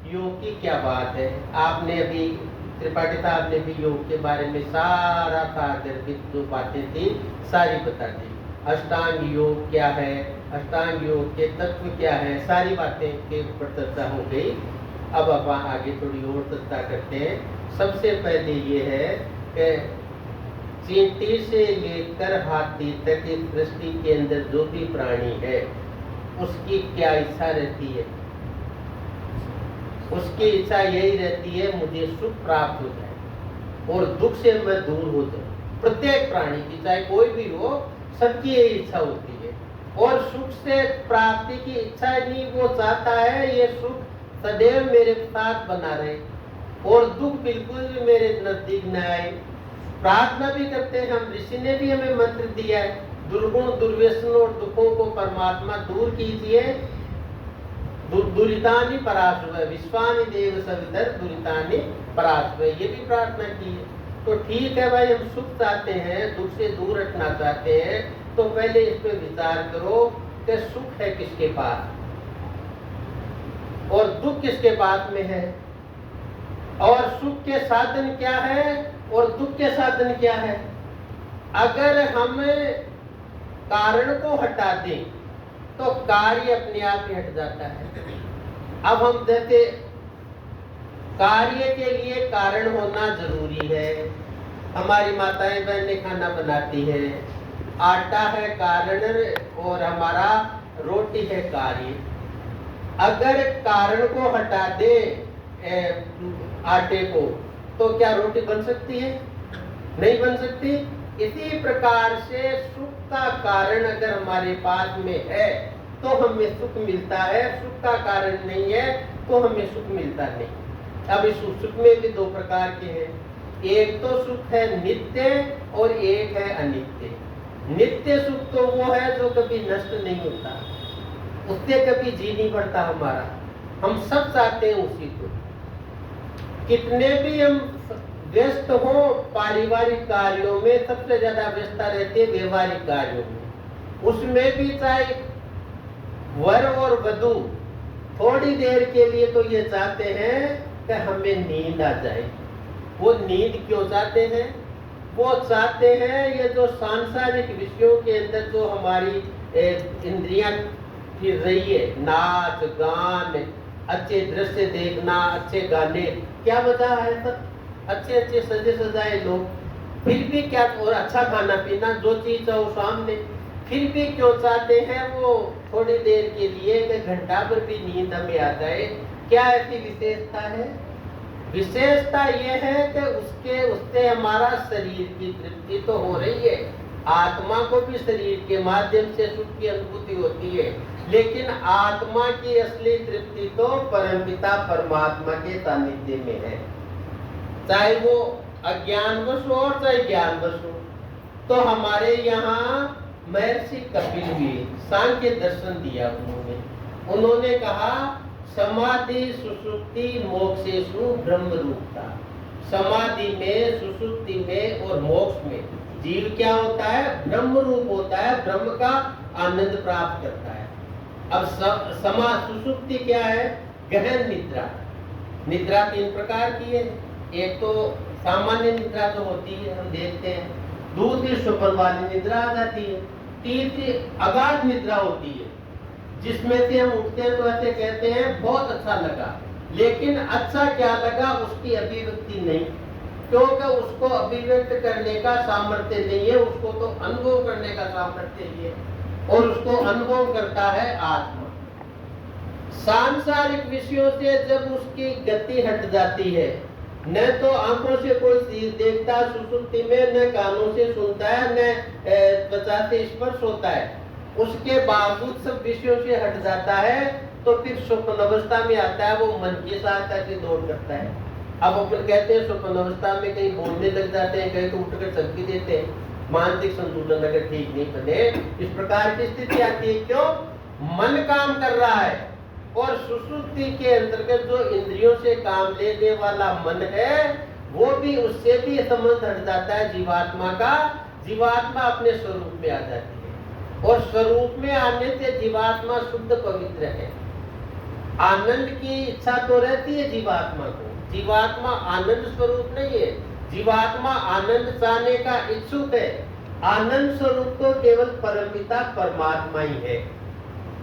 योग की क्या बात है। आपने अभी त्रिपाठी साहब ने भी योग के बारे में सारा सागर्भित जो बातें थी सारी बता दी। अष्टांग योग क्या है, अष्टांग योग के तत्व क्या है, सारी बातें के ऊपर चर्चा हो गई। अब आगे थोड़ी और चर्चा करते हैं। सबसे पहले ये है कि चींटी से लेकर हाथी तक इस सृष्टि के अंदर जो भी प्राणी है उसकी क्या इच्छा रहती है। उसकी इच्छा यही रहती है मुझे सुख प्राप्त हो जाए और दुख से मैं दूर हो जाऊं। प्रत्येक प्राणी की, चाहे कोई भी हो, सबकी यही इच्छा होती है। और सुख से प्राप्ति की इच्छा नहीं, वो चाहता है ये सुख सदैव मेरे साथ बना रहे और दुख बिल्कुल भी मेरे नजदीक न आए। प्रार्थना भी करते हैं हम, ऋषि ने भी हमें मंत्र दिया है, दुर्गुण दुर्व्यसन और दुखों को परमात्मा दूर कीजिए। दुरितानि पराश्रव, विश्वानि देव सवितर दुरितानि पराश्रव, ये भी प्रार्थना की है। तो ठीक है भाई, हम सुख चाहते हैं, दुख से दूर रखना चाहते हैं, तो पहले इस पे विचार करो कि सुख है किसके पास और दुख किसके पास में है, और सुख के साधन क्या है और दुख के साधन क्या है। अगर हम कारण को हटा दें तो कार्य अपने आप ही हट जाता है। अब हम देखते, कार्य के लिए कारण होना जरूरी है। हमारी माताएं बहनें खाना बनाती है, आटा है कारण और हमारा रोटी है कार्य। अगर कारण को हटा दे आटे को तो क्या रोटी बन सकती है? नहीं बन सकती। इसी प्रकार से सुख का कारण अगर हमारे पास में है तो हमें सुख मिलता है, सुख का कारण नहीं है तो हमें सुख मिलता नहीं। अब इस सुख में भी दो प्रकार के हैं, एक तो सुख है नित्य और एक है अनित्य। नित्य सुख तो वो है जो कभी नष्ट नहीं होता, उससे कभी जी नहीं पड़ता हमारा, हम सब चाहते हैं उसी को। कितने भी हम व्यस्त हो पारिवारिक कार्यों में, सबसे ज्यादा व्यस्तता रहती है व्यवहारिक कार्यों में। उसमें भी चाहे वर और वधू थोड़ी देर के लिए तो ये चाहते हैं कि हमें नींद आ जाए। वो नींद क्यों चाहते हैं? वो चाहते हैं ये जो सांसारिक विषयों के अंदर जो हमारी इंद्रियां फिर रही है, नाच गान, अच्छे दृश्य देखना, अच्छे गाने, क्या वजह है सर? अच्छे अच्छे सजे सजाए लोग, फिर भी क्या, और अच्छा खाना पीना, जो चीज चाहो सामने, फिर भी क्यों चाहते हैं वो थोड़ी देर के लिए कि घंटा भर भी नींद हमें आ जाए। क्या ऐसी विशेषता है? विशेषता यह है कि उससे हमारा शरीर की तृप्ति तो हो रही है, आत्मा को भी शरीर के माध्यम से सुख की अनुभूति होती है, लेकिन आत्मा की असली तृप्ति तो परमपिता परमात्मा के सानिध्य में है, चाहे वो अज्ञानवश हो और चाहे ज्ञानवश हो। तो हमारे यहाँ महर्षि कपिल भी सांख्य दर्शन दिया उन्होंने कहा समाधि सुसुप्ति मोक्षेषु ब्रह्म रूपता। समाधि में, सुसुप्ति में और मोक्ष में जीव क्या होता है? ब्रह्म रूप होता है, ब्रह्म का आनंद प्राप्त करता है। अब सुसुप्ति क्या है? गहन निद्रा। निद्रा तीन प्रकार की है, एक तो सामान्य निद्रा जो होती है हम देखते हैं, दूसरी स्वप्न वाली निद्रा आ जाती है, तीसरी अगाध निद्रा होती है जिसमें से हम उठते हैं तो ऐसे कहते हैं बहुत अच्छा लगा, लेकिन अच्छा क्या लगा उसकी अभिव्यक्ति नहीं, क्योंकि उसको अभिव्यक्त करने का सामर्थ्य नहीं है, उसको तो अनुभव करने का सामर्थ्य है और उसको अनुभव करता है आत्मा। सांसारिक विषयों से जब उसकी गति हट जाती है, न तो आंखों से कोई चीज देखता सुसुप्ति में, न कानों से सुनता है, न त्वचा से स्पर्श होता है, उसके बावजूद सब विषयों से हट जाता है, तो फिर स्वप्न अवस्था में आता है, वो मन की सहायता से दौड़ करता है। अब अपन कहते हैं स्वप्न अवस्था में कहीं बोलने लग जाते हैं, कहीं तो उठकर चल भी देते हैं, मानसिक संतुलन अगर ठीक नहीं बने, इस प्रकार की स्थिति आती है। क्यों? मन काम कर रहा है और सुसुप्ति के अंतर्गत जो इंद्रियों से काम लेने वाला मन है वो भी, उससे भी संबंध हट जाता है जीवात्मा का। जीवात्मा अपने स्वरूप में आ जाती है और स्वरूप में आने से जीवात्मा शुद्ध पवित्र है। आनंद की इच्छा तो रहती है जीवात्मा को। जीवात्मा आनंद स्वरूप नहीं है, जीवात्मा आनंद चाहने का इच्छुक है। आनंद स्वरूप तो केवल परमपिता परमात्मा ही है,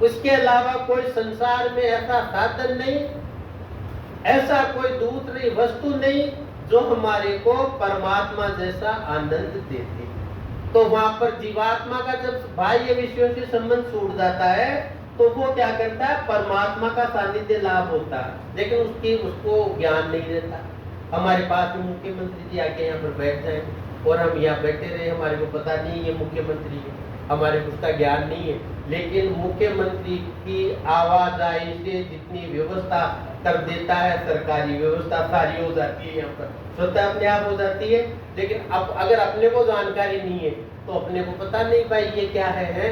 उसके अलावा कोई संसार में ऐसा साधन नहीं, ऐसा कोई दूसरी वस्तु नहीं जो हमारे को परमात्मा जैसा आनंद देते। तो वहां पर जीवात्मा का जब बाह्य विषयों से संबंध छूट जाता है तो वो क्या करता है, परमात्मा का सानिध्य लाभ होता है, लेकिन उसको ज्ञान नहीं रहता। हमारे पास मुख्यमंत्री जी आके यहाँ पर बैठ जाए और हम यहाँ बैठे रहे, हमारे को पता नहीं ये मुख्यमंत्री है, हमारे को उसका ज्ञान नहीं है, लेकिन मुख्यमंत्री की आवाजाही से जितनी व्यवस्था कर देता है, सरकारी व्यवस्था सारी हो जाती है, यहाँ पर स्वतः अपने आप हो जाती है। लेकिन अब अगर अपने को जानकारी नहीं है तो अपने को पता नहीं भाई ये क्या है।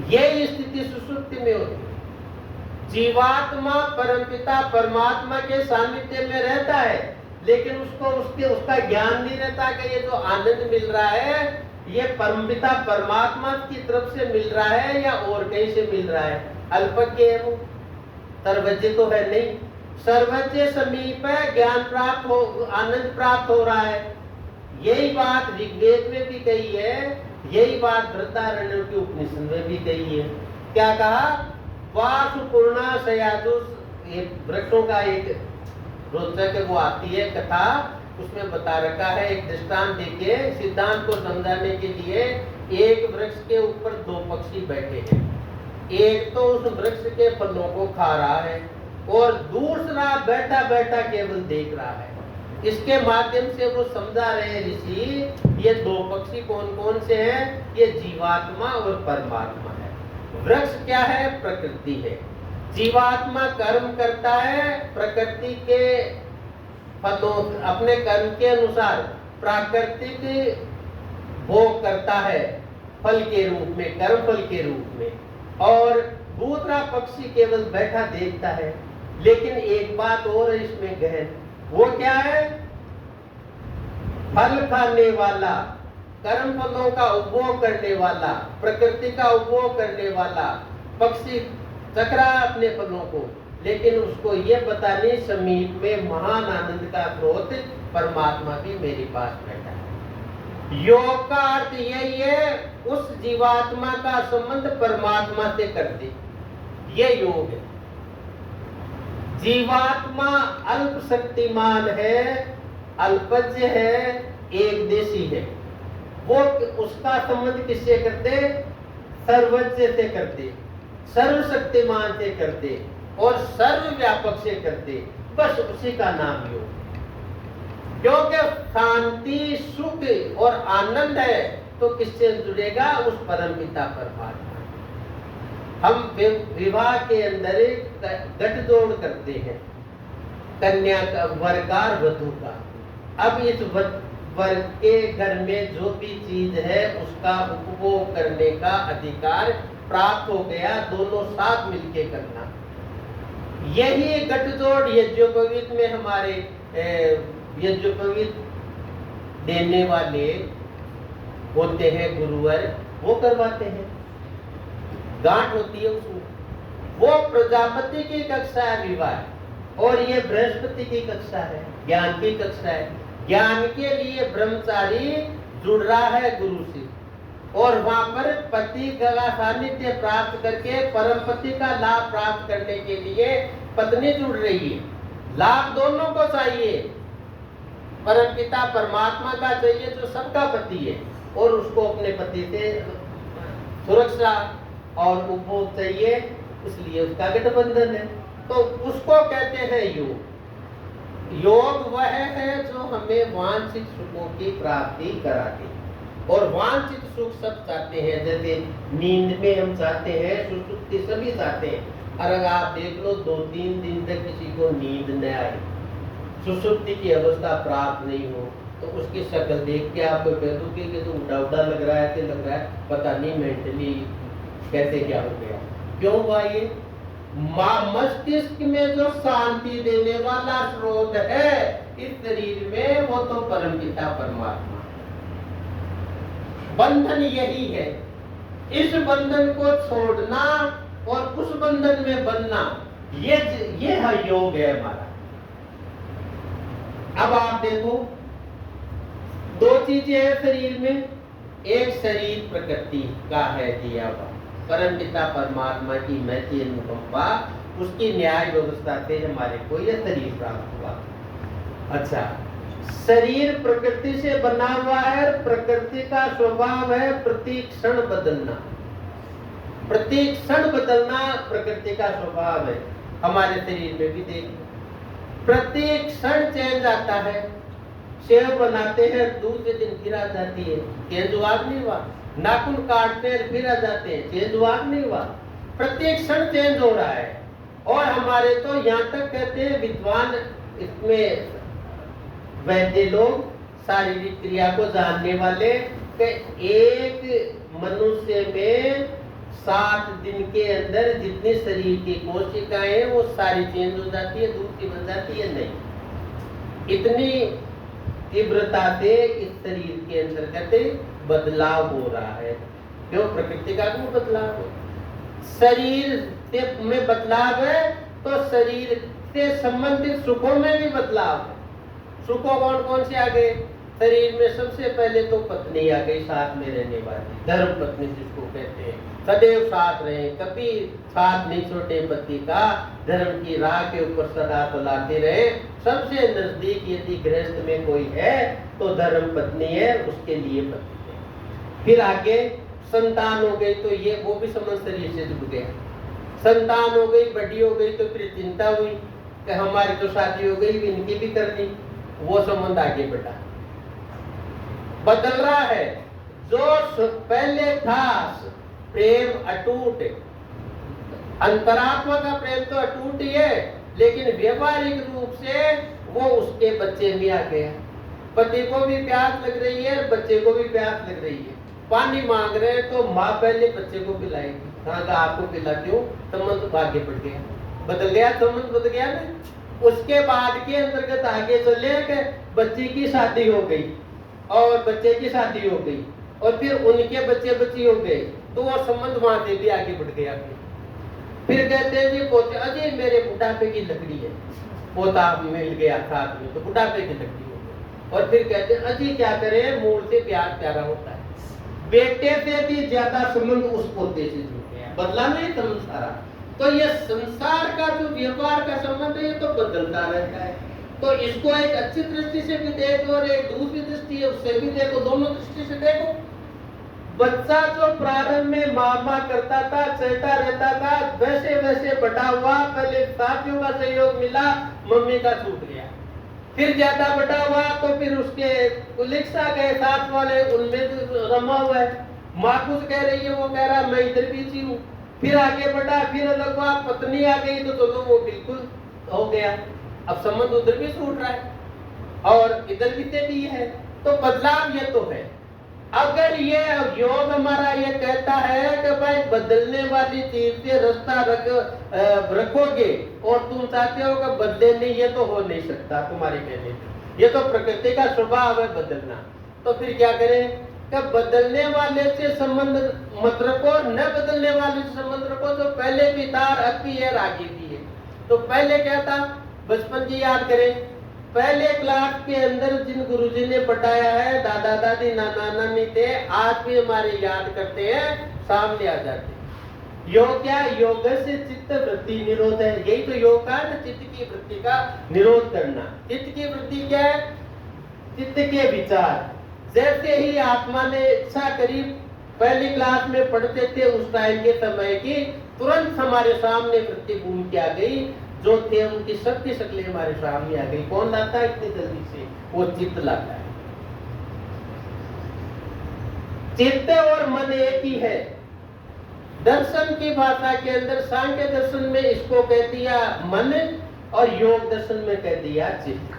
ये स्थिति सुषुप्ति में होती है। जीवात्मा परमपिता परमात्मा के सानिध्य में रहता है, लेकिन उसको उसका ज्ञान नहीं रहता कि ये जो आनंद मिल रहा है ये परमपिता परमात्मा की तरफ से मिल रहा है या और कहीं से मिल रहा है। अल्पज्ञ है वो, सर्वज्ञ तो है नहीं। सर्वज्ञ समीप है, ज्ञान प्राप्त हो, आनंद प्राप्त हो रहा है। यही बात ऋग्वेद में भी कही है, यही बात बृहदारण्यक के उपनिषद में भी कही है। क्या कहा, वासुपूर्णा सयाजुष, ये वृक्षों का एक रोचक वो आती है कथा, उसमें बता रखा है, एक दृष्टांत देके सिद्धांत को समझाने के लिए। एक वृक्ष के ऊपर दो पक्षी बैठे हैं, एक तो उस वृक्ष के फलों को खा रहा है और दूसरा बैठा बैठा केवल देख रहा है। इसके माध्यम से वो समझा रहे ऋषि, ये दो पक्षी कौन कौन से हैं, ये जीवात्मा और परमात्मा है। वृक्ष क्या है, प्रकृति है। जीवात्मा कर्म करता है, प्रकृति के फलों अपने कर्म के अनुसार प्राकृतिक भोग करता है फल के रूप में, कर्म फल के रूप में, और दूसरा पक्षी केवल बैठा देखता है। लेकिन एक बात और इसमें गहन, वो क्या है, फल खाने वाला, कर्म फलों का उपभोग करने वाला, प्रकृति का उपभोग करने वाला पक्षी चख रहा है अपने फलों को, लेकिन उसको ये पता नहीं समीप में महान आनंद का स्रोत परमात्मा भी मेरे पास बैठा है। योग का अर्थ यही है, उस जीवात्मा का संबंध परमात्मा से कर दे, ये योग है। जीवात्मा अल्प शक्तिमान है, अल्पज्ञ है, एक देशी है। वो उसका संबंध किससे करते, सर्वज्ञ से करते, सर्वशक्तिमान से करते और सर्वव्यापक से करते, बस उसी का नाम योग। क्योंकि शांति सुख और आनंद है तो किससे जुड़ेगा, उस परमपिता परमात्मा। हम विवाह के अंदर गठजोड़ करते हैं कन्या का, वरकार वधू का। अब इस वर के घर में जो भी चीज है उसका उपभोग करने का अधिकार प्राप्त हो गया, दोनों साथ मिलके करना। यही गठजोड़ यज्ञोपवीत में हमारे यज्ञोपवीत देने वाले होते हैं गुरुवर, वो करवाते हैं। गांठ होती है उसमें, वो प्रजापति की कक्षा है विवाह, और ये बृहस्पति की कक्षा है, ज्ञान की कक्षा है। ज्ञान के लिए ब्रह्मचारी जुड़ रहा है गुरु से, और वहां पर पति का सानिध्य प्राप्त करके परमपति का लाभ प्राप्त करने के लिए पत्नी जुड़ रही है। लाभ दोनों को चाहिए, परमपिता परमात्मा का चाहिए जो सबका पति है, और उसको अपने पति से सुरक्षा और उपभोग चाहिए, इसलिए उसका गठबंधन है। तो उसको कहते हैं योग। योग वह है जो हमें वांछित सुखों की प्राप्ति कराते, और वांछित सुख सब चाहते हैं। जैसे नींद में हम चाहते हैं, सुसुप्ति सभी चाहते हैं। अगर आप देख लो 2-3 दिन तक किसी को नींद न आए, सुसुप्ति की अवस्था प्राप्त नहीं हो, तो उसकी शक्ल देख के आपको कह दूं कि तो उड़ा उड़ा लग रहा है, लग रहा है, पता नहीं मेंटली कैसे क्या हो गया। क्यों हुआ ये? मस्तिष्क में जो शांति देने वाला स्रोत है इस शरीर में, वो तो परमपिता परमात्मा। बंधन यही है, इस बंधन को छोड़ना और उस बंधन में बनना, ये है योग है हमारा। अब आप देखो, दो चीजें हैं शरीर में, एक शरीर प्रकृति का है दिया हुआ, परमपिता परमात्मा की महती अनुकंपा, उसकी न्याय व्यवस्था से हमारे को यह शरीर प्राप्त हुआ। अच्छा, शरीर प्रकृति से बना हुआ है, प्रकृति का स्वभाव है प्रति क्षण बदलना, प्रति क्षण बदलना प्रकृति का स्वभाव है। हमारे शरीर में भी देखिए, प्रति क्षण चेंज आता है। सेव बनाते हैं, दूसरे दिन फिर आ जाती है, चेंज हुआ नहीं हुआ। नाखून काटते हैं, फिर आ जाते हैं, चेंज हुआ नहीं हुआ। प्रत्येक क्षण चेंज हो रहा है। और हमारे तो यहाँ तक कहते हैं विद्वान, इसमें वैद्य लोग, शारीरिक क्रिया को जानने वाले, कि एक मनुष्य में 60 दिन के अंदर जितनी शरीर की कोशिकाएं हैं वो सारी चेंज हो जाती है, दूसरी बन जाती है नहीं। इतनी तीव्रता से इस शरीर के अंतर्गत बदलाव हो रहा है। क्यों? प्रकृति का भी बदलाव है, शरीर में बदलाव है, तो शरीर से संबंधित सुखों में भी बदलाव है। सुखों कौन कौन से आ गए शरीर में? सबसे पहले तो पत्नी आ गई, साथ में रहने वाली, धर्म पत्नी जिसको कहते हैं, सदैव साथ रहे, कभी साथ नहीं छोटे पति का, धर्म की राह के ऊपर सदा चलाते रहे। सबसे नजदीक यदि गृहस्थ में कोई है तो धर्म पत्नी है, उसके लिए पति है। फिर आगे संतान हो गई, तो ये वो भी संबंध शरीर से जुड़ गया। संतान हो गई, बड़ी हो गई, तो फिर चिंता हुई कि हमारी तो शादी हो गई, इनकी भी करनी, वो संबंध आगे बढ़ा, बदल रहा है। जो पहले था प्रेम अटूट, अंतरात्मा का प्रेम तो अटूट ही है, लेकिन व्यवहारिक रूप से वो उसके बच्चे में आ गया। पति को भी प्यास लग रही है, बच्चे को भी प्यास लग रही है, पानी मांग रहे हैं, तो माँ पहले बच्चे को पिलाएगी, कहा था आपको पिलाती हूँ, संबंध भाग्य बढ़ गया, बदल गया, संबंध बदल गया ना। उसके बाद के अंतर्गत आगे चले कि बच्ची की शादी हो गई और बच्चे की शादी हो गई और फिर उनके बच्चे बच्ची हो गए, तो वो संबंध वहां से भी आगे बढ़ गया। फिर कहते हैं जी पोते, अजय मेरे बुढ़ापे की लकड़ी है, पोता मिल गया साथ में, तो बुढ़ापे की लकड़ी हो गई। और फिर कहते हैं अजय क्या करे, मूल से प्यार प्यारा होता है, बेटे से भी ज्यादा संबंध उस पोते से जुड़ गया, बदला नहीं संसार। तो ये संसार का जो व्यवहार का संबंध है, ये तो बदलता रहता है। तो इसको एक अच्छी दृष्टि से भी देखो और एक दूसरी दृष्टि है उससे भी देखो, दोनों दृष्टि से देखो। बच्चा जो प्रारंभ में मामा करता था, चलता रहता था, वैसे वैसे बड़ा हुआ, पहले साथियों का सहयोग मिला, मम्मी का छूट गया। फिर ज्यादा बड़ा हुआ तो फिर उसके कुलिक्स आ गए साथ वाले, उनमें रमा हुआ है। माँ कुछ कह रही है, वो कह रहा मैं इधर बीजी हूँ। फिर आगे बढ़ा, फिर अलग हुआ, पत्नी आ गई तो वो बिल्कुल हो गया, अब संबंध उधर भी छूट रहा है और इधर भी है। तो बदलाव ये तो है। अगर ये योग हमारा ये कहता है कि भाई बदलने वाली चीज से रास्ता रखोगे और तुम चाहते हो कि बदले नहीं, ये तो हो नहीं सकता तुम्हारे कहने से, ये तो प्रकृति का स्वभाव है बदलना। तो फिर क्या करें कि बदलने वाले से संबंध मत रखो, न बदलने वाले से संबंध रखो। तो पहले भी था, अब भी है, आगे भी है। तो पहले क्या था, बचपन की याद करें, पहले क्लास के अंदर जिन गुरुजी ने पढ़ाया है, दादा दादी नाना नानी थे, आज भी हमारे याद करते हैं, सामने आ जाते हैं। योग क्या? योग से चित्त वृत्ति निरोध है, यही तो योग का है, चित्त की वृत्ति का निरोध करना। चित्त की वृत्ति क्या है? चित्त के विचार। जैसे ही आत्मा ने इच्छा करी, पहली क्लास में पढ़ते थे उस टाइम के समय की, तुरंत हमारे सामने वृत्ति भूमि की आ गई, जो थे उनकी सबकी शक्लें हमारे सामने आ गई। कौन लाता है इतनी जल्दी से? वो चित्त लाता है। चित्त और मन एक ही है। दर्शन की भाषा के अंदर सांख्य दर्शन में इसको कह दिया मन और योग दर्शन में कह दिया चित्त।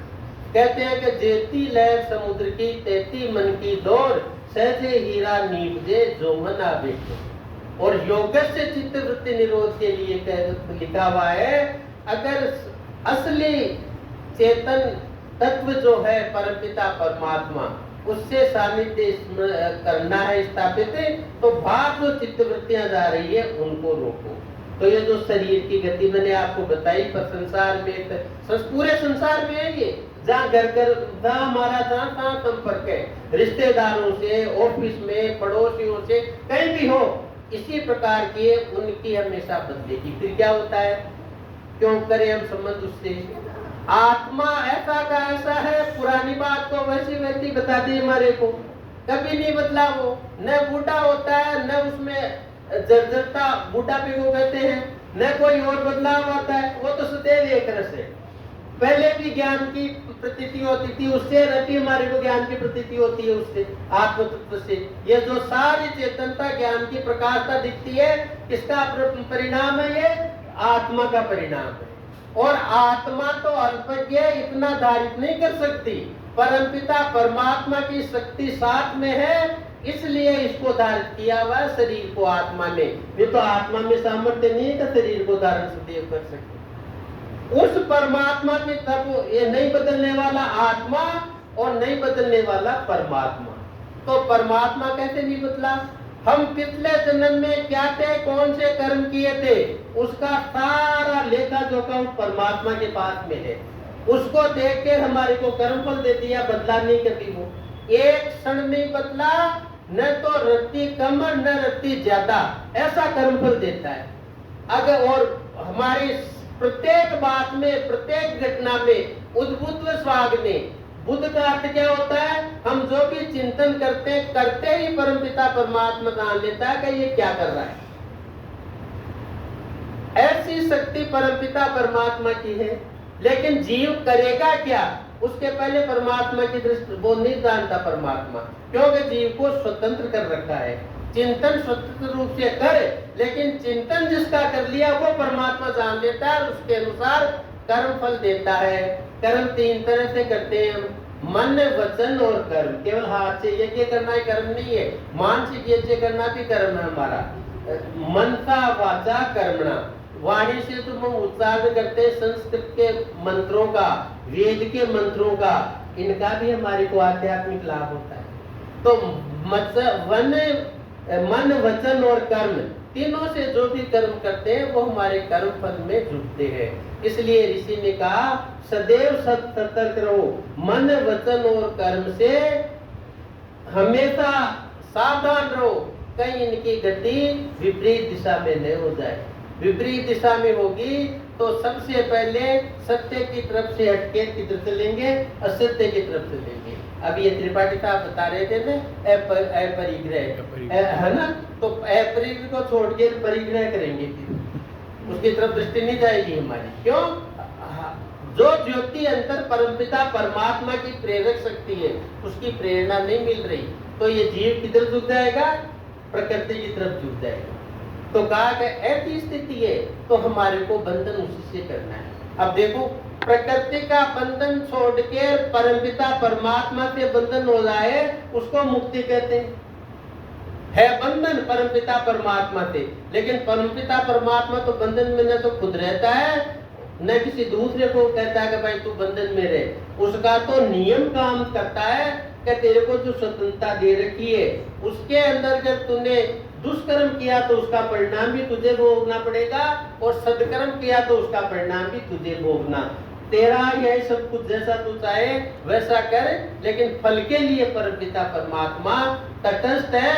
कहते हैं कि जेती लहर समुद्र की, तैती मन की डोर, सहजे हीरा नीपजे जो मन आवे। और योग से चित्त वृत्ति निरोध के लिए लिखा हुआ है, अगर असली चेतन तत्व जो है परमपिता परमात्मा, उससे सानिध्य करना है स्थापित, तो बाहर जो चित्त वृत्तियां जा रही है उनको रोको। तो ये जो शरीर की गति मैंने आपको बताई, पर संसार में पूरे संसार में है ये, जहाँ घर घर जहाँ हमारा जहाँ संपर्क है, रिश्तेदारों से, ऑफिस में, पड़ोसियों से, कहीं भी हो, इसी प्रकार की उनकी हमेशा बदलेगी। फिर क्या होता है, क्यों करें हम संबंध उससे? आत्मा ऐसा का ऐसा है, पुरानी बात को वैसी वैसी बता दी हमारे को, कभी नहीं बदला वो, न बूढ़ा होता है, न उसमें जर्जरता बूढ़ापे को कहते हैं, न कोई और बदलाव आता है, वो तो सदैव एक रस है। पहले भी ज्ञान की प्रतीति होती थी उससे, अभी हमारे को ज्ञान की प्रतीति होती है उससे, आत्म तत्व से। ये जो सारी चेतनता ज्ञान की प्रकाशता दिखती है, किसका परिणाम है? ये आत्मा का परिणाम है। और आत्मा तो अल्पज्ञ इतना धारित नहीं कर सकती, परमपिता परमात्मा की शक्ति साथ में है, इसलिए इसको धारित किया हुआ शरीर को आत्मा ने। ये तो आत्मा में सामर्थ्य नहीं है कि शरीर को धारण सदैव कर सके। उस परमात्मा की तब ये नहीं बदलने वाला आत्मा और नहीं बदलने वाला परमात्मा। तो परमात्मा कैसे नहीं बदला? हम पिछले जन्म में क्या थे, कौन से कर्म किए थे, उसका सारा लेखा जोखा उस परमात्मा के पास में है। उसको देख के हमारे को कर्मफल दे दिया, बदला नहीं कभी वो, एक क्षण नहीं बदला, न तो रत्ती कम न रत्ती ज्यादा, ऐसा कर्मफल देता है। अगर और हमारी प्रत्येक बात में, प्रत्येक घटना में उद्बुद्ध स्वाग ने, बुद्ध का अर्थ क्या होता है? हम जो भी चिंतन करते ही परमपिता परमात्मा जान लेता है कि ये क्या कर रहा है। ऐसी शक्ति परमपिता परमात्मा की है। लेकिन जीव करेगा क्या, उसके पहले परमात्मा की दृष्टि वो नहीं जानता परमात्मा, क्योंकि जीव को स्वतंत्र कर रखा है। चिंतन स्वतंत्र रूप से करे, लेकिन चिंतन जिसका कर लिया वो परमात्मा जान लेता है और उसके अनुसार कर्म फल देता है। कर्म तीन तरह से करते हैं, मन, वचन और कर्म। केवल हाथ से यज्ञ करना ही कर्म नहीं है, मानसिक यज्ञ करना भी कर्म है हमारा। मनसा वाचा कर्मणा, वाणी से तो हम उच्चारण करते हैं संस्कृत के मंत्रों का, वेद के मंत्रों का, इनका भी हमारे को आध्यात्मिक लाभ होता है। तो मन, वचन और कर्म, तीनों से जो भी कर्म करते हैं वो हमारे कर्म फल में जुटते हैं। इसलिए ऋषि ने कहा सदैव सतर्क रहो, मन, वचन और कर्म से हमेशा सावधान रहो, कहीं इनकी गति विपरीत दिशा में न हो जाए। विपरीत दिशा में होगी तो सबसे पहले सत्य की तरफ से हटके किधर चलेंगे? असत्य की तरफ चलेंगे। अब ये त्रिपाठी साहब बता रहे थे ना, अपरिग्रह है ना, तो अपरिग्रह को छोड़ के परिग्रह करेंगे, उसकी तरफ दृष्टि नहीं जाएगी हमारी। क्यों? जो ज्योति अंतर परमपिता परमात्मा की प्रेरक शक्ति है, उसकी प्रेरणा नहीं मिल रही, तो ये जीव किधर झुक जाएगा? प्रकृति की तरफ झुक जाएगा। तो कहा कि ऐसी स्थिति है तो हमारे को बंधन उसी से करना है। अब देखो, प्रकृति का बंधन छोड़ के परमपिता परमात्मा से बंधन हो जाए, उसको मुक्ति कहते हैं। है बंधन परमपिता परमात्मा से, लेकिन परमपिता परमात्मा तो बंधन में न तो खुद रहता है, न किसी दूसरे को कहता है कि भाई तू बंधन में रहे। उसका तो नियम काम करता है कि तेरे को जो स्वतंत्रता दे रखी है, उसके अंदर जब तूने दुष्कर्म किया तो उसका परिणाम भी तुझे भोगना पड़ेगा, और सदकर्म किया तो उसका परिणाम भी तुझे भोगना। तेरा यह सब कुछ जैसा तू चाहे वैसा कर, लेकिन फल के लिए परमपिता परमात्मा तटस्थ है,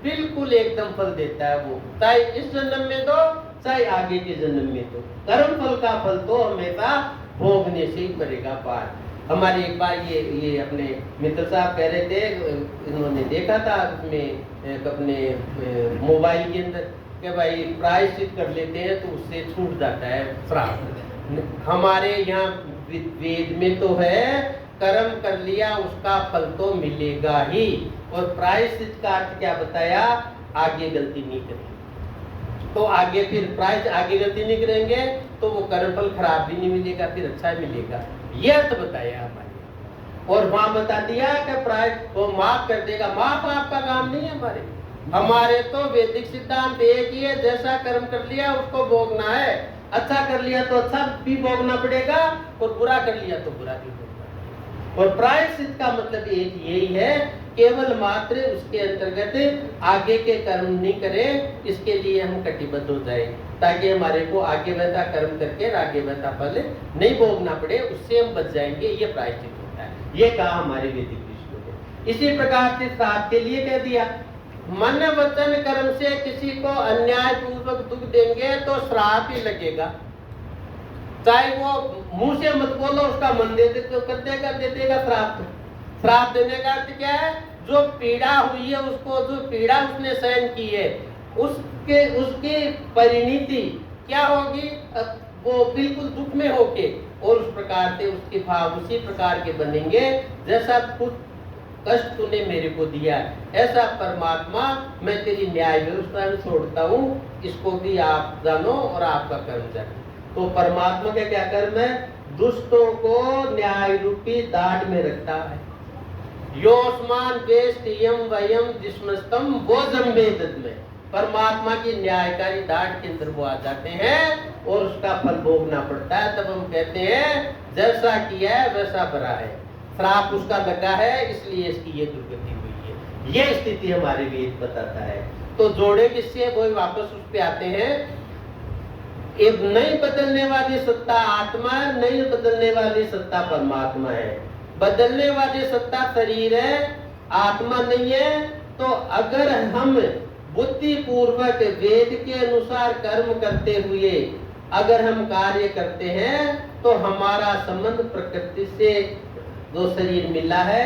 बिल्कुल एकदम फल देता है वो, चाहे इस जन्म में तो चाहे आगे के जन्म में। तो कर्म फल का फल तो हमेशा भोगने से ही करेगा पार। हमारे एक बार ये अपने मित्र साहब कह रहे थे, इन्होंने देखा था उसमें अपने मोबाइल के अंदर कि भाई प्रायश्चित कर लेते हैं तो उससे छूट जाता है श्राप। हमारे यहाँ वेद में तो है कर्म कर लिया उसका फल तो मिलेगा ही, और प्रायश्चित का अर्थ क्या बताया? आगे गलती नहीं करेंगे तो आगे फिर आगे गलती नहीं करेंगे तो वो कर्म फल खराब भी नहीं मिलेगा, फिर अच्छा मिलेगा, यह अर्थ बताया हमारे। और वहां बता दिया कि प्राय वो माफ कर देगा। माफ आपका काम नहीं है हमारे तो वैदिक सिद्धांत एक ही है, जैसा कर्म कर लिया उसको भोगना है। अच्छा कर लिया तो अच्छा भी भोगना पड़ेगा, और बुरा कर लिया तो बुरा भी भोगना पड़ेगा। और प्रायश्चित का मतलब एक यही है, केवल मात्र उसके अंतर्गत आगे के कर्म नहीं करें, इसके लिए हम कटिबद्ध हो जाए। ताकि हमारे को आगे बहता कर्म करके आगे बहता फल नहीं भोगना पड़े, उससे हम बच जाएंगे। ये प्रायश्चित होता है, ये कहा हमारे वैदिक ऋषियों ने। इसी प्रकार से श्राप के लिए कह दिया, मन वचन कर्म से किसी को अन्याय पूर्वक दुख देंगे तो श्राप ही लगेगा। चाहे वो मुंह से मत बोलो, उसका मन दे दे तो कर देगा, दे देगा श्राप। श्राप देने का अर्थ क्या है? जो पीड़ा हुई है उसको, जो पीड़ा उसने सहन की है, उसकी परिणति क्या होगी? वो बिल्कुल दुख में होके, और उस प्रकार से उसके भाव उसी प्रकार के बनेंगे जैसा कुछ कष्ट तूने मेरे को दिया, ऐसा परमात्मा मैं तेरी न्याय व्यवस्था में छोड़ता हूँ, इसको भी आप जानो और आपका कर्म जानो। तो परमात्मा का क्या कर्म है? दुष्टों को न्याय रूपी दाढ़ में रखता है। योस्मान वेष्टियम वयम जिस्मस्तम वो जम्बेदत में परमात्मा की न्यायकारी दाढ़ के अंदर वो आ जाते हैं और उसका फल भोगना पड़ता है। तब हम कहते हैं जैसा किया है वैसा भरा है, श्राप उसका लगा है, इसलिए इसकी ये दुर्गति हुई है। ये स्थिति हमारे वेद बताता है। तो जोड़े किससे? वो वापस उस पे आते हैं, एक नई बदलने वाली सत्ता आत्मा, नई बदलने वाली सत्ता परमात्मा है। बदलने वाली सत्ता शरीर है, आत्मा नहीं है। तो अगर हम बुद्धि पूर्वक वेद के अनुसार कर्म करते हुए अगर हम कार्य करते हैं तो हमारा संबंध प्रकृति से जो शरीर मिला है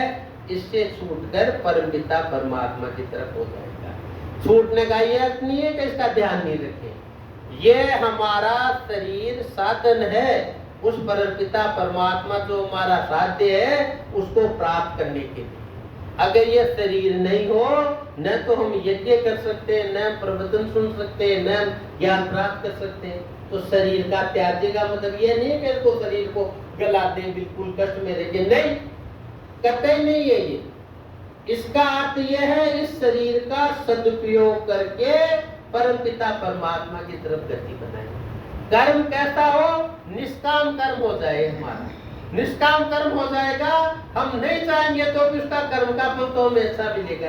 इससे छूटकर परमपिता परमात्मा की तरफ हो जाएगा। छूटने का ये अर्थ नहीं है कि इसका ध्यान नहीं रखें। ये हमारा शरीर साधन है उस परमपिता परमात्मा जो हमारा साध्य है उसको प्राप्त करने के लिए। अगर ये शरीर नहीं हो, न तो हम यज्ञ कर सकते, न प्रवचन सुन सकते, न ज्ञान प्राप्त कर सकते। तो शरीर का त्याज्य का मतलब ये नहीं है कि इसको शरीर को गला दें, बिल्कुल कष्ट में रखे, नहीं, कतई नहीं है ये। इसका अर्थ यह है इस शरीर का सदुपयोग करके परमपिता परमात्मा की तरफ गति बनाए। कर्म कैसा हो? निष्काम कर्म हो जाए हमारा। निष्काम कर्म हो जाएगा, हम नहीं चाहेंगे तो भी उसका कर्म का फल तो हमें अच्छा मिलेगा।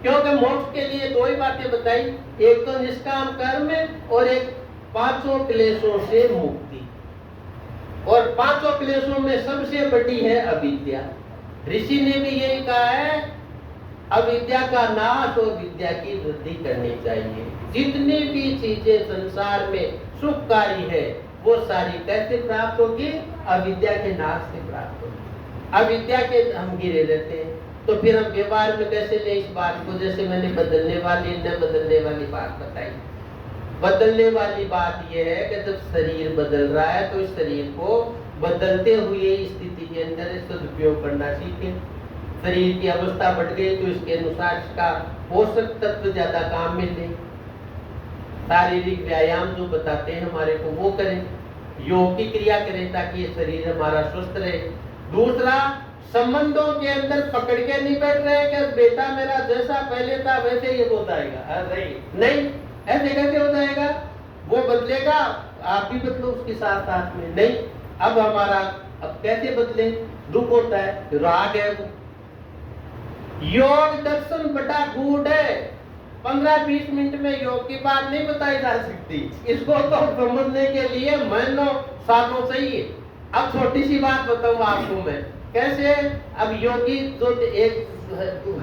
क्योंकि मोक्ष के लिए दो ही बातें बताई, एक तो निष्काम कर्म और एक पांचों क्लेशों से मुक्ति। और पांचों क्लेशों में सबसे बड़ी है अविद्या। ऋषि ने भी यही कहा है, अविद्या का नाश और विद्या की वृद्धि करनी चाहिए। जितनी भी चीजें संसार में सुखकारी है वो सारी कैसे प्राप्त होगी? अविद्या के नाश से प्राप्त होगी। अविद्या के हम गिरे रहते हैं, तो फिर हम व्यवहार में कैसे ले इस बात को? जैसे मैंने बदलने वाली न बदलने वाली बात बताई। बदलने वाली बात यह है कि जब शरीर बदल रहा है तो इस शरीर को बदलते हुए स्थिति के अंदर सदुपयोग करना सीखें। शरीर की अवस्था बढ़ गई तो इसके अनुसार इसका पोषक तत्व ज्यादा काम मिले। शारीरिक व्यायाम जो बताते हैं हमारे को वो करें, योग की क्रिया करें ताकि ये शरीर हमारा स्वस्थ रहे। दूसरा, संबंधों के अंदर पकड़ के नहीं बैठ रहे कि बेटा मेरा जैसा पहले था वैसे ही हो जाएगा। अरे नहीं, ऐसे कैसे हो जाएगा? वो बदलेगा, आप भी बदलो उसके साथ साथ में। नहीं, अब हमारा अब कैसे बदले? दुख होता है, राग है। वो योग दर्शन बड़ा गूढ़ है। 15-20 मिनट में योग की बात नहीं बताई जा सकती। इसको तो समझने के लिए महीनों सालों चाहिए। अब छोटी सी बात बताऊं आपको मैं, कैसे? अब योगी जो एक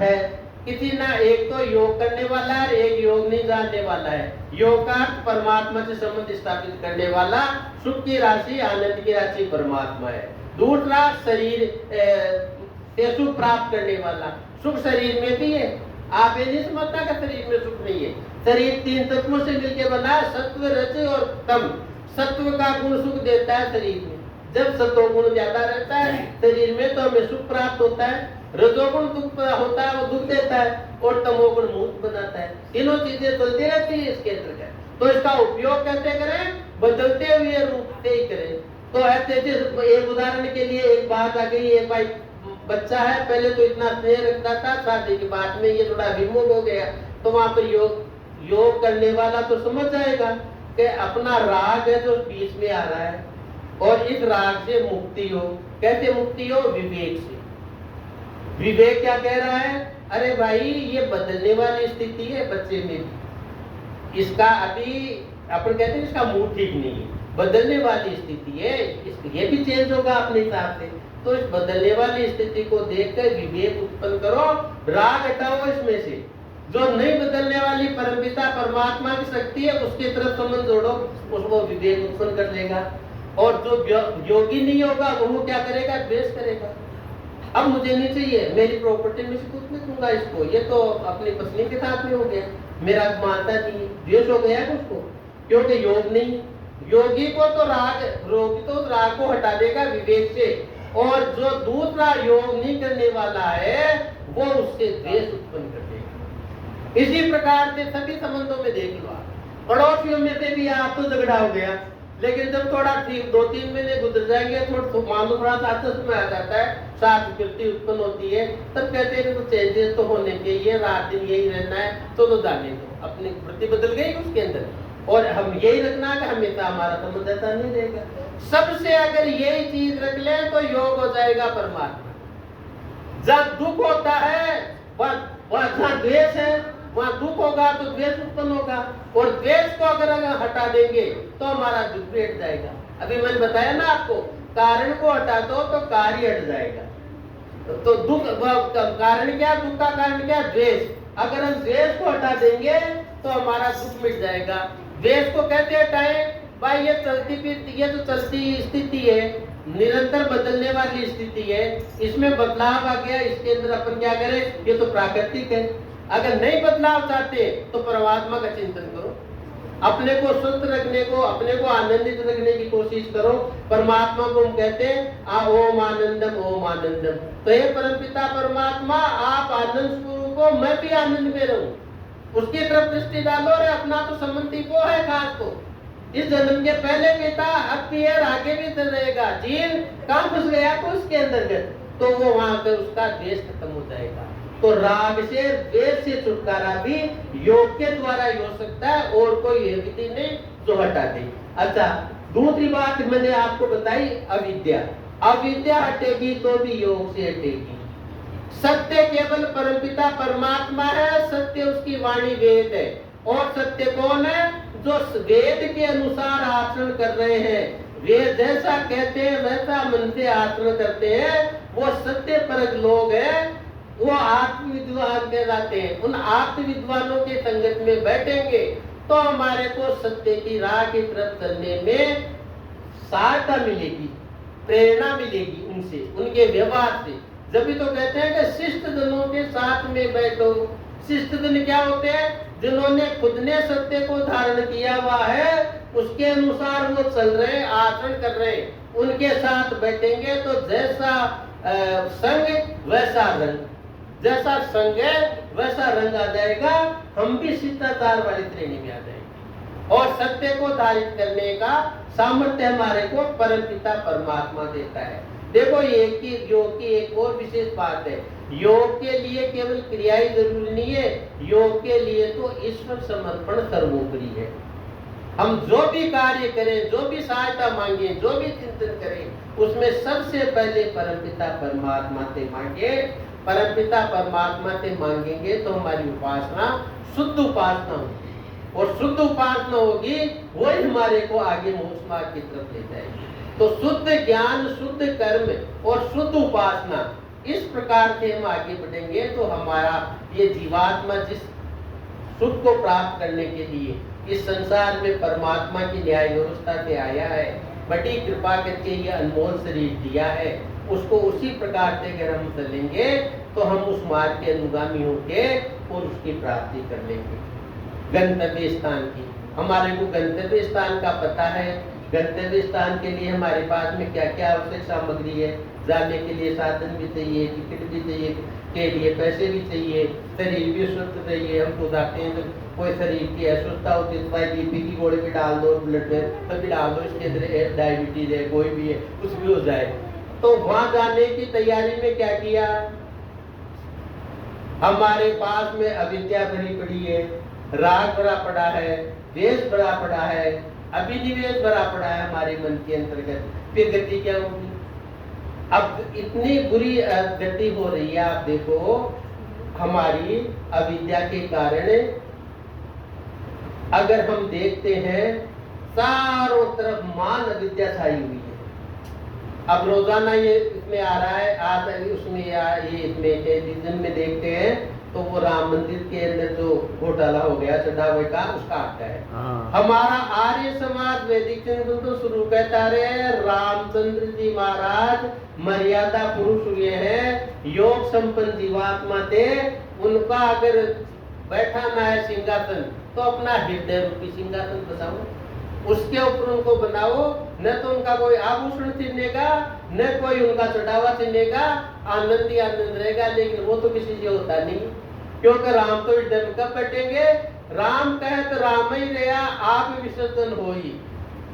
है, किसी ना एक तो योग करने वाला है, एक योग नहीं जानने वाला है। योग का परमात्मा से संबंध स्थापित करने वाला, सुख की राशि आनंद की राशि परमात्मा है। दूसरा, शरीर से सुख प्राप्त करने वाला, सुख शरीर में भी है। आप ये नहीं समझता कि शरीर में सुख नहीं है। शरीर 3 तत्वों से मिलकर बना है, सत्व, रज और तम। सत्व का गुण सुख देता है शरीर में। जब सत्व गुण ज्यादा रहता है शरीर में तो हमें सुख प्राप्त होता है। रजोगुण दुख होता है, वो दुख देता है। और तमोगुण मुक्त बनाता है। तीनों चीजें चलती रहती है इसके अंतर्गत। तो इसका उपयोग कैसे करें? बदलते हुए रूप से ही करें। तो ऐसे एक उदाहरण के लिए एक बात आ गई। एक भाई बच्चा है, पहले तो इतना स्नेह रखता था, शादी के बाद में ये थोड़ा विमुख हो गया। तो वहां पर योग करने वाला तो समझ जाएगा कि अपना राग है जो बीच में आ रहा है और इस राग से मुक्ति हो। कैसे मुक्ति हो? विवेक से। विवेक क्या कह रहा है? अरे भाई, ये बदलने वाली स्थिति है बच्चे में भी। इसका अभी अपन कहते हैं इसका मूड ठीक नहीं है, बदलने वाली स्थिति है, ये भी चेंज होगा अपने हिसाब से। तो इस बदलने वाली स्थिति को देखकर विवेक उत्पन्न करो, राग हटाओ इसमें से। जो नहीं बदलने वाली परमपिता परमात्मा की शक्ति है उसकी तरफ संबंध जोड़ो, उसको विवेक उत्पन्न कर लेगा। और जो योगी नहीं होगा वो क्या करेगा, द्वेष करेगा। अब मुझे नहीं चाहिए, मेरी प्रॉपर्टी में से कुछ नहीं दूंगा इसको, ये तो अपनी पत्नी के साथ में हो गया, मेरा मानता नहीं, द्वेष हो गया है उसको, क्योंकि योग नहीं। योगी को तो राग, रोगी तो राग को हटा देगा विवेक से, और जो दूसरा योग नहीं करने वाला है वो उससे द्वेष उत्पन्न कर देगा। इसी प्रकार से सभी संबंधों में देख लो, पड़ोसियों में से भी आप तो झगड़ा हो गया, लेकिन जब थोड़ा ठीक 2-3 महीने गुजर जाएंगे, थोड़ा सा आपस में आ जाता है, साथ विकृति उत्पन्न होती है, तब कहते हैं कुछ चेंजेस तो होने चाहिए, रात दिन यही रहना है तो जाने दो, अपनी वृत्ति बदल गई उसके अंदर। और हम यही रखना कि हमेशा हमारा संबंध ऐसा नहीं रहेगा। सबसे अगर यही चीज रख ले तो योग हो जाएगा परमात्मा। जब दुख होता है वहाँ द्वेष है, वहाँ दुख होगा तो द्वेष उत्पन्न होगा, और द्वेष को अगर हटा देंगे तो हमारा दुख भी हट जाएगा। अभी मैंने बताया ना आपको, कारण को हटा दो तो कार्य हट जाएगा। तो दुख कारण क्या, दुख का कारण क्या, द्वेष। अगर हम द्वेष को हटा देंगे तो हमारा दुख मिट जाएगा। द्वेष को कहते हटाए भाई, ये चलती फिरती, ये तो चलती स्थिति है, निरंतर बदलने वाली स्थिति है, इसमें बदलाव आ गया, इसके अंदर अपन क्या करें, ये तो प्राकृतिक है। अगर नहीं बदलाव चाहते तो परमात्मा का चिंतन करो, अपने को स्वस्थ रखने को, अपने को आनंदित रखने की कोशिश करो। परमात्मा को हम कहते हैं ओम आनंदम ओम आनंदम। तो ये परमपिता परमात्मा आप आनंद स्वरूप हो, मैं भी आनंद में रहूं, उसकी तरफ दृष्टि डालो। और अपना तो संबंधी वो है खास को, इस जन्म के पहले भी था, अब भी है, आगे भी तो रहेगा। जीव कहाँ फंस गया तो उसके अंतर्गत, तो वो वहां पर उसका द्वेष खत्म हो जाएगा। तो राग से द्वेष से छुटकारा भी योग के द्वारा ही हो सकता है, और कोई ये विधि नहीं जो हटा दे। अच्छा, दूसरी बात मैंने आपको बताई, अविद्या। अविद्या हटेगी तो भी योग से हटेगी। सत्य केवल परमपिता परमात्मा है, सत्य उसकी वाणी वेद है। और सत्य कौन है, जो वेद के अनुसार आचरण कर रहे हैं, वेद जैसा कहते हैं वैसा मन से आचरण करते हैं, वो सत्य परक लोग हैं, वो आत्मविद्वान कहलाते हैं। उन आत्मविद्वानों के संगत में बैठेंगे तो हमारे को सत्य की राह की तरफ चलने में सहायता मिलेगी, प्रेरणा मिलेगी उनसे, उनके व्यवहार से। जब भी तो कहते हैं कि शिष्ट जनों के साथ में बैठो। शिष्ट जन क्या होते हैं, जिन्होंने खुद ने सत्य को धारण किया हुआ है, उसके अनुसार वो चल रहे, आचरण कर रहे, उनके साथ बैठेंगे तो जैसा संग वैसा रंग, जैसा संग है वैसा रंग आ जाएगा। हम भी शिष्टाचार वाली श्रेणी में आ जाएंगे, और सत्य को धारित करने का सामर्थ्य हमारे को परमपिता परमात्मा देता है। देखो, योग की एक और विशेष बात है, योग के लिए केवल क्रिया ही जरूरी नहीं है, योग के लिए तो ईश्वर समर्पण सर्वोपरि है। हम जो भी कार्य करें, जो भी सहायता मांगे, जो भी चिंतन करें, उसमें सबसे पहले परमपिता परमात्मा से मांगे। परमपिता परमात्मा से मांगेंगे तो हमारी उपासना शुद्ध उपासना होगी, और शुद्ध उपासना होगी वही हमारे को आगे मोक्ष मार्ग की तरफ ले जाएगी। तो शुद्ध ज्ञान, शुद्ध कर्म और शुद्ध उपासना, इस प्रकार से हम आगे बढ़ेंगे तो हमारा ये जीवात्मा जिस सुख को प्राप्त करने के लिए इस संसार में परमात्मा की न्याय व्यवस्था से आया है, बड़ी कृपा करके ये अनमोल शरीर दिया है, उसको उसी प्रकार से अगर हम चलेंगे तो हम उस मार्ग के अनुगामी होंगे और उसकी प्राप्ति कर लेंगे। गंतव्य स्थान की, हमारे को गंतव्य स्थान का पता है, गंतव्य स्थान के लिए हमारे पास में क्या क्या आवश्यक सामग्री है, जाने के लिए साधन भी चाहिए, टिकट भी चाहिए, के लिए पैसे भी चाहिए, शरीर भी स्वस्थ चाहिए। हम तो जाते हैं तो कोई शरीर की अस्वस्थता होती है तो भाई बीपी की गोली भी डाल दो, ब्लड में तभी डाल दो, इसके अंदर डायबिटीज है, कोई भी है, कुछ भी हो जाए। तो वहां जाने की तैयारी में क्या किया, हमारे पास में अविद्या भरी पड़ी है, राग भरा पड़ा है, द्वेष भरा पड़ा है, अभिनिवेश भरा पड़ा है हमारे मन के अंतर्गत। फिर गति क्या होगी? अब इतनी बुरी गति हो रही है, आप देखो, हमारी अविद्या के कारण अगर हम देखते हैं चारों तरफ मान अविद्या छाई हुई है। अब रोजाना ये इसमें आ रहा है, आज उसमें ये इसमें टेलीविजन में देखते हैं तो वो राम मंदिर के अंदर जो घोटाला हो गया चढ़ावे का, उसका आता है। हमारा आर्य समाज वैदिक चिंतन तो शुरू कहता रहे, रामचंद्र जी महाराज मर्यादा पुरुष हुए हैं, योग संपन्न जीवात्मा थे। उनका अगर बैठाना है सिंहासन तो अपना हृदय रूपी सिंहासन बसाओ, उसके ऊपर उनको बनाओ। न तो उनका कोई आभूषण चिन्हेगा, न कोई उनका चढ़ावा चिन्हेगा, आनंद ही आनंद रहेगा। लेकिन वो तो किसी से होता नहीं, क्योंकि राम तो हृदय में कब बैठेंगे? राम कहे तो राम ही रहा, आप विसर्जन होई,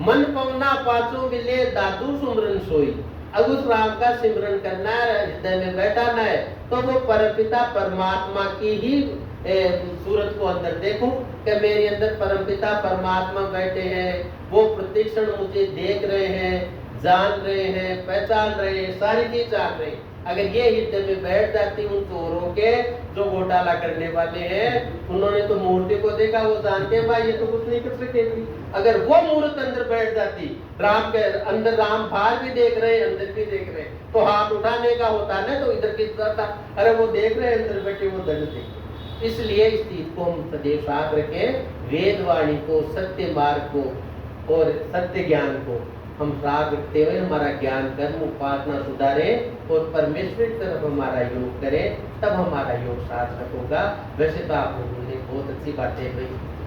मन पवना पांचों मिले दादू सुमरन सोई। अब उस राम का सिमरन करना है, हृदय में बैठाना है, तो वो परमपिता परमात्मा की ही सूरत को अंदर देखूं कि मेरे अंदर परमपिता परमात्मा बैठे हैं, वो प्रतिक्षण मुझे देख रहे हैं, जान रहे हैं, पहचान रहे हैं, सारी चीज जान रहे हैं। अगर ये हृदय में बैठ जाती उन चोरों के जो घोटाला करने वाले हैं, उन्होंने तो मूर्ति को देखा, वो जानते हैं भाई ये तो कुछ नहीं कर सकेगी। अगर वो मूर्त अंदर बैठ जाती, राम के अंदर, राम बाहर भी देख रहे हैं अंदर भी देख रहे हैं, तो हाथ उठाने का होता ना तो इधर की था, अरे वो देख रहे हैं अंदर बैठे, वो दंड देखे। इसलिए इस चीज को हम सदैव साथ रखें, वेदवाणी को, सत्य मार्ग को और सत्य ज्ञान को हम साथ रखते हुए हमारा ज्ञान कर्म उपासना सुधारे और परमेश्वर की तरफ हमारा योग करें, तब हमारा योग सार्थक होगा। वैसे तो आप लोगों ने बहुत अच्छी बातें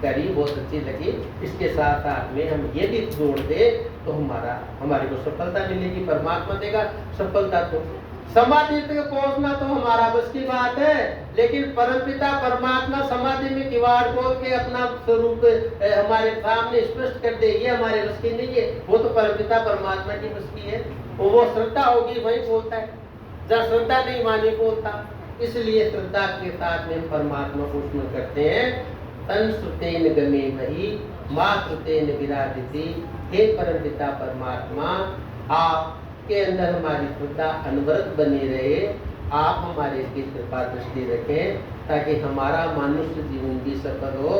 करी, बहुत अच्छी लगी। इसके साथ साथ में हम ये भी जोड़ दे तो हमारी को सफलता मिलेगी, परमात्मा देगा सफलता। तो समाधि तक पहुंचना तो हमारा बस की बात है, लेकिन परमपिता परमात्मा समाधि में किवाड़ खोल के अपना स्वरूप हमारे सामने स्पष्ट कर दे, ये हमारे बस की नहीं है, वो तो परमपिता परमात्मा की बस की है। वो श्रद्धा होगी वही बोलता है, जहाँ श्रद्धा नहीं मानी बोलता। इसलिए श्रद्धा के साथ में हम परमात्मा को स्मरण करते हैं। तन श्रुतेन गमे मही माँ श्रुतेन विराजिति। हे परमपिता परमात्मा, आप के अंदर हमारी श्रद्धा अनवरत बनी रहे, आप हमारे की कृपा दृष्टि रखें ताकि हमारा मनुष्य जीवन भी सफल हो।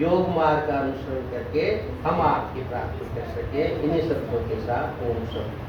योग मार्ग का अनुसरण करके हम आपकी प्राप्ति कर सकें। इन्हीं शब्दों के साथ ओम शांति।